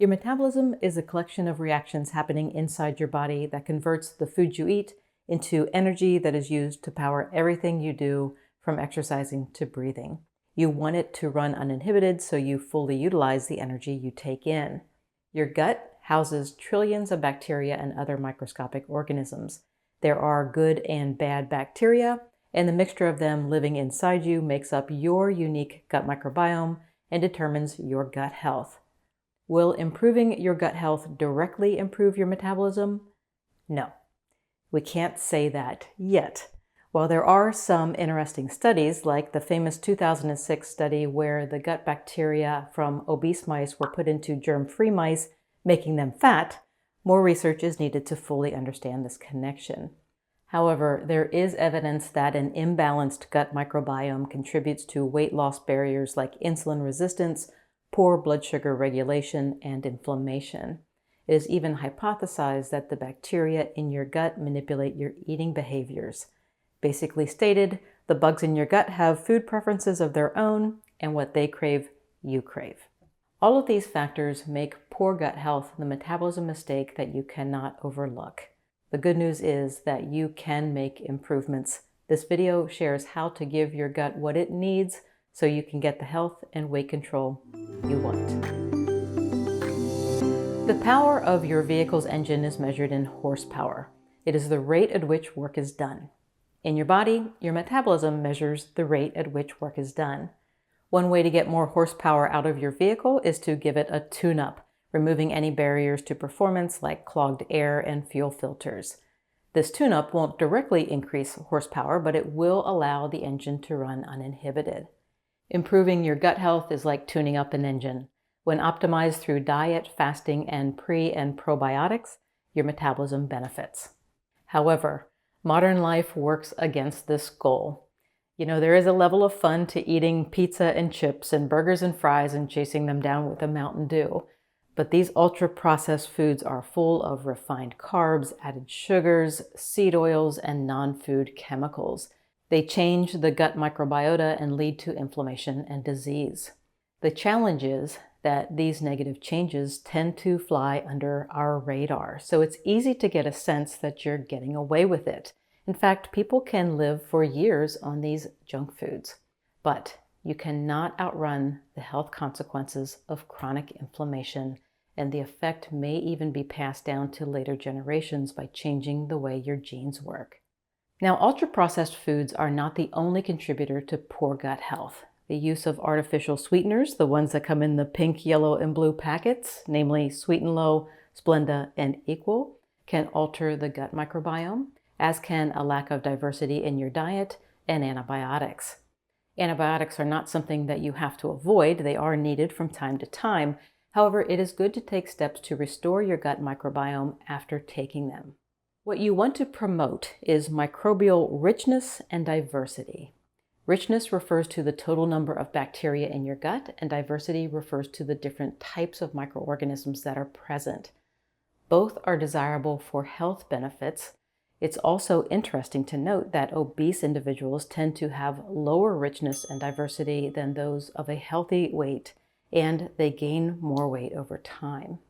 Your metabolism is a collection of reactions happening inside your body that converts the food you eat into energy that is used to power everything you do, from exercising to breathing. You want it to run uninhibited so you fully utilize the energy you take in. Your gut houses trillions of bacteria and other microscopic organisms. There are good and bad bacteria, and the mixture of them living inside you makes up your unique gut microbiome and determines your gut health. Will improving your gut health directly improve your metabolism? No, we can't say that yet. While there are some interesting studies, like the famous 2006 study where the gut bacteria from obese mice were put into germ-free mice, making them fat, more research is needed to fully understand this connection. However, there is evidence that an imbalanced gut microbiome contributes to weight loss barriers like insulin resistance, poor blood sugar regulation, and inflammation. It is even hypothesized that the bacteria in your gut manipulate your eating behaviors. Basically stated, the bugs in your gut have food preferences of their own, and what they crave, you crave. All of these factors make poor gut health the metabolism mistake that you cannot overlook. The good news is that you can make improvements. This video shares how to give your gut what it needs so you can get the health and weight control you want. The power of your vehicle's engine is measured in horsepower. It is the rate at which work is done. In your body, your metabolism measures the rate at which work is done. One way to get more horsepower out of your vehicle is to give it a tune-up, removing any barriers to performance like clogged air and fuel filters. This tune-up won't directly increase horsepower, but it will allow the engine to run uninhibited. Improving your gut health is like tuning up an engine. When optimized through diet, fasting, and pre- and probiotics, your metabolism benefits. However, modern life works against this goal. There is a level of fun to eating pizza and chips and burgers and fries and chasing them down with a Mountain Dew. But these ultra-processed foods are full of refined carbs, added sugars, seed oils, and non-food chemicals. They change the gut microbiota and lead to inflammation and disease. The challenge is that these negative changes tend to fly under our radar, so it's easy to get a sense that you're getting away with it. In fact, people can live for years on these junk foods. But you cannot outrun the health consequences of chronic inflammation, and the effect may even be passed down to later generations by changing the way your genes work. Now, ultra-processed foods are not the only contributor to poor gut health. The use of artificial sweeteners, the ones that come in the pink, yellow, and blue packets, namely Sweet and Low, Splenda, and Equal, can alter the gut microbiome, as can a lack of diversity in your diet and antibiotics. Antibiotics are not something that you have to avoid. They are needed from time to time. However, it is good to take steps to restore your gut microbiome after taking them. What you want to promote is microbial richness and diversity. Richness refers to the total number of bacteria in your gut, and diversity refers to the different types of microorganisms that are present. Both are desirable for health benefits. It's also interesting to note that obese individuals tend to have lower richness and diversity than those of a healthy weight, and they gain more weight over time.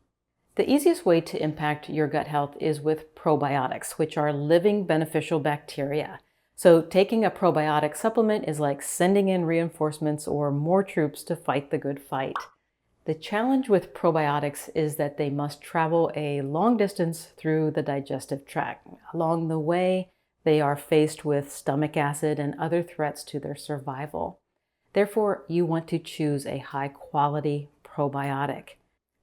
The easiest way to impact your gut health is with probiotics, which are living beneficial bacteria. So taking a probiotic supplement is like sending in reinforcements or more troops to fight the good fight. The challenge with probiotics is that they must travel a long distance through the digestive tract. Along the way, they are faced with stomach acid and other threats to their survival. Therefore, you want to choose a high-quality probiotic.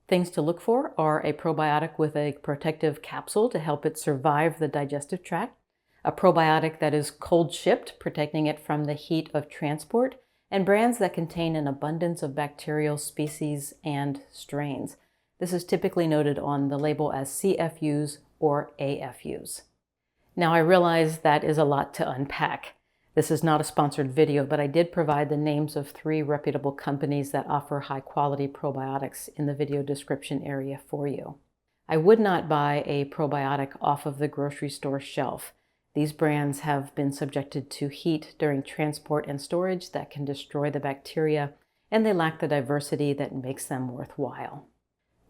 Things to look for are a probiotic with a protective capsule to help it survive the digestive tract, a probiotic that is cold shipped, protecting it from the heat of transport, and brands that contain an abundance of bacterial species and strains. This is typically noted on the label as CFUs or AFUs. Now, I realize that is a lot to unpack. This is not a sponsored video, but I did provide the names of 3 reputable companies that offer high-quality probiotics in the video description area for you. I would not buy a probiotic off of the grocery store shelf. These brands have been subjected to heat during transport and storage that can destroy the bacteria, and they lack the diversity that makes them worthwhile.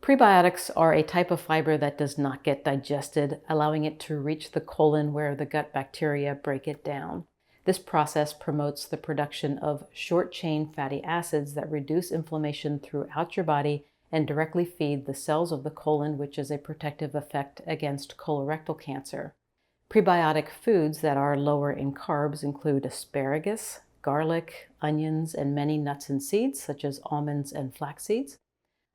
Prebiotics are a type of fiber that does not get digested, allowing it to reach the colon where the gut bacteria break it down. This process promotes the production of short-chain fatty acids that reduce inflammation throughout your body and directly feed the cells of the colon, which is a protective effect against colorectal cancer. Prebiotic foods that are lower in carbs include asparagus, garlic, onions, and many nuts and seeds, such as almonds and flax seeds.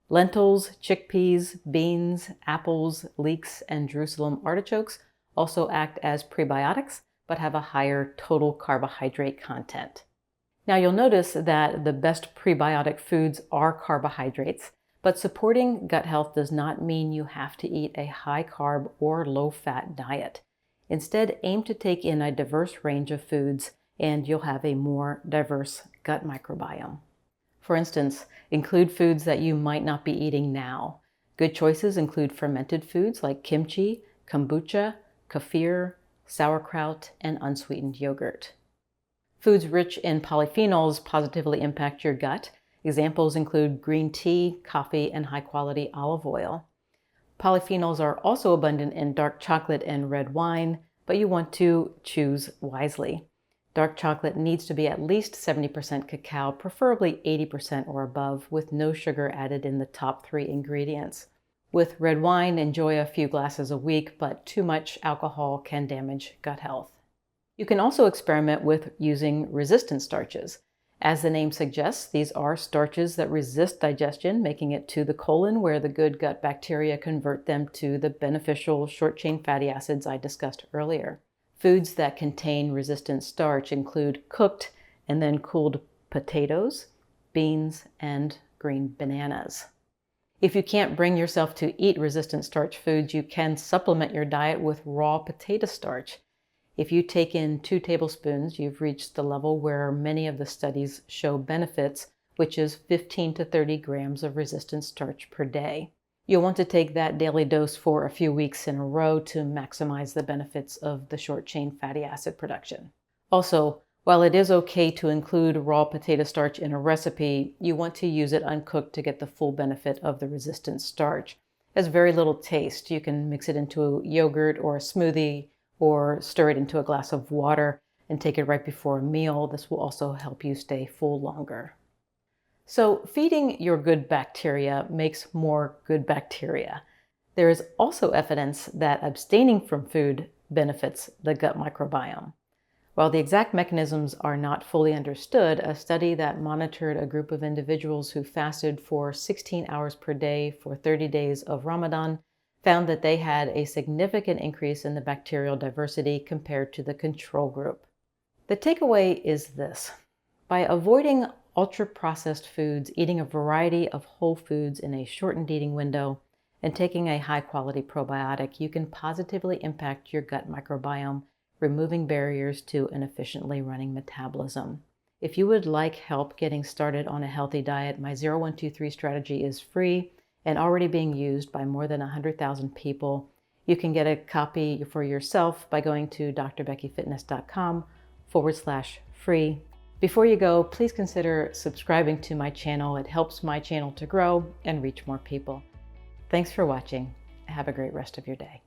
Lentils, chickpeas, beans, apples, leeks, and Jerusalem artichokes also act as prebiotics, but have a higher total carbohydrate content. Now you'll notice that the best prebiotic foods are carbohydrates, but supporting gut health does not mean you have to eat a high-carb or low-fat diet. Instead, aim to take in a diverse range of foods, and you'll have a more diverse gut microbiome. For instance, include foods that you might not be eating now. Good choices include fermented foods like kimchi, kombucha, kefir, sauerkraut, and unsweetened yogurt. Foods rich in polyphenols positively impact your gut. Examples include green tea, coffee, and high-quality olive oil. Polyphenols are also abundant in dark chocolate and red wine, but you want to choose wisely. Dark chocolate needs to be at least 70% cacao, preferably 80% or above, with no sugar added in the top 3 ingredients. With red wine, enjoy a few glasses a week, but too much alcohol can damage gut health. You can also experiment with using resistant starches. As the name suggests, these are starches that resist digestion, making it to the colon where the good gut bacteria convert them to the beneficial short-chain fatty acids I discussed earlier. Foods that contain resistant starch include cooked and then cooled potatoes, beans, and green bananas. If you can't bring yourself to eat resistant starch foods, you can supplement your diet with raw potato starch. If you take in 2 tablespoons, you've reached the level where many of the studies show benefits, which is 15 to 30 grams of resistant starch per day. You'll want to take that daily dose for a few weeks in a row to maximize the benefits of the short-chain fatty acid production. Also, while it is okay to include raw potato starch in a recipe, you want to use it uncooked to get the full benefit of the resistant starch. It has very little taste. You can mix it into a yogurt or a smoothie, or stir it into a glass of water and take it right before a meal. This will also help you stay full longer. So feeding your good bacteria makes more good bacteria. There is also evidence that abstaining from food benefits the gut microbiome. While the exact mechanisms are not fully understood, a study that monitored a group of individuals who fasted for 16 hours per day for 30 days of Ramadan found that they had a significant increase in the bacterial diversity compared to the control group. The takeaway is this: by avoiding ultra-processed foods, eating a variety of whole foods in a shortened eating window, and taking a high-quality probiotic, you can positively impact your gut microbiome, removing barriers to an efficiently running metabolism. If you would like help getting started on a healthy diet, my 0123 strategy is free and already being used by more than 100,000 people. You can get a copy for yourself by going to drbeckyfitness.com/free. Before you go, please consider subscribing to my channel. It helps my channel to grow and reach more people. Thanks for watching. Have a great rest of your day.